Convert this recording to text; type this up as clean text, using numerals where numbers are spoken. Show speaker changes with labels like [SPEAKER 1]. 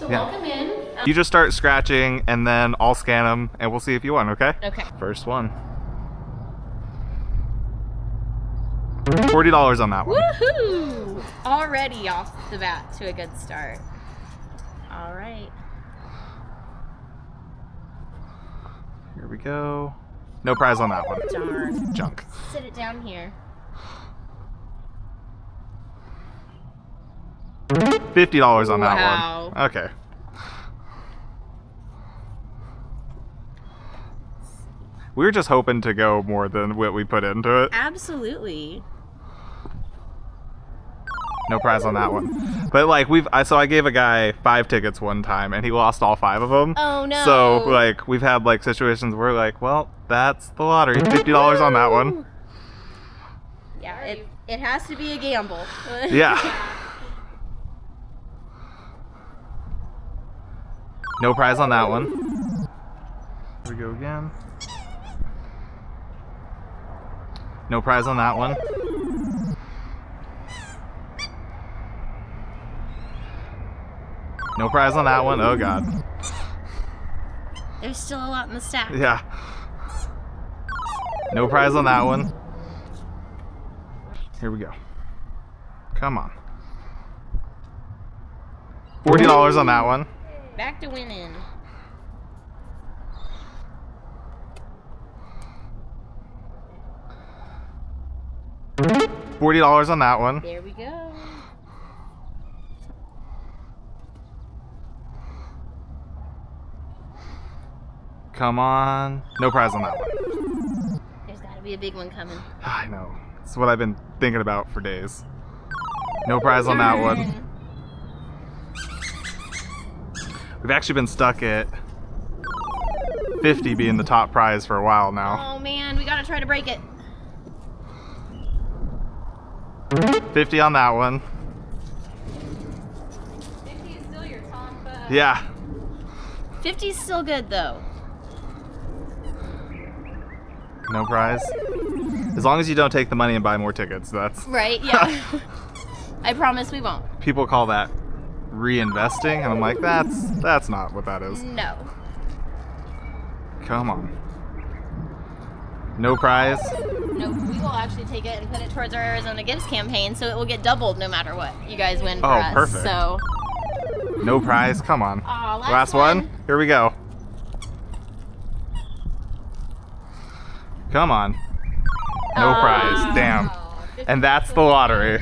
[SPEAKER 1] Yeah.
[SPEAKER 2] welcome in.
[SPEAKER 1] You just start scratching and then I'll scan them and we'll see if you won, okay?
[SPEAKER 2] Okay.
[SPEAKER 1] First one. $40 on that one.
[SPEAKER 2] Woohoo! Already off the bat to a good start. All right.
[SPEAKER 1] Here we go. No prize on that one.
[SPEAKER 2] Darn.
[SPEAKER 1] Junk.
[SPEAKER 2] Sit it down here.
[SPEAKER 1] $50 on that
[SPEAKER 2] Wow.
[SPEAKER 1] one. Okay. We were just hoping to go more than what we put into it.
[SPEAKER 2] Absolutely.
[SPEAKER 1] No prize on that one. But like I gave a guy 5 tickets one time and he lost all 5 of them.
[SPEAKER 2] Oh no.
[SPEAKER 1] So like we've had like situations where like, well, that's the lottery. $50 on that one.
[SPEAKER 2] Yeah, it has to be a gamble.
[SPEAKER 1] Yeah. No prize on that one. Here we go again. No prize on that one. No prize on that one. Oh god.
[SPEAKER 2] There's still a lot in the stack.
[SPEAKER 1] Yeah. No prize on that one. Here we go. Come on. $40 on that one.
[SPEAKER 2] Back to winning.
[SPEAKER 1] $40 on that one.
[SPEAKER 2] There we go.
[SPEAKER 1] Come on. No prize on that one.
[SPEAKER 2] There's got to be a big one coming.
[SPEAKER 1] I know. It's what I've been thinking about for days. No prize on that one. We've actually been stuck at 50 being the top prize for a while now.
[SPEAKER 2] Oh man, we gotta try to break it.
[SPEAKER 1] 50 on that one.
[SPEAKER 2] 50 is still your top.
[SPEAKER 1] Yeah.
[SPEAKER 2] 50 is still good though.
[SPEAKER 1] No prize. As long as you don't take the money and buy more tickets, that's...
[SPEAKER 2] Right, yeah. I promise we won't.
[SPEAKER 1] People call that reinvesting, and I'm like, that's not what that is.
[SPEAKER 2] No.
[SPEAKER 1] Come on. No prize.
[SPEAKER 2] No, we will actually take it and put it towards our Arizona Gives campaign, so it will get doubled no matter what you guys win for
[SPEAKER 1] Oh,
[SPEAKER 2] us.
[SPEAKER 1] perfect.
[SPEAKER 2] So.
[SPEAKER 1] No prize. Come on.
[SPEAKER 2] Aw,
[SPEAKER 1] Last one. Here we go. Come on. No prize. Damn. And that's the lottery.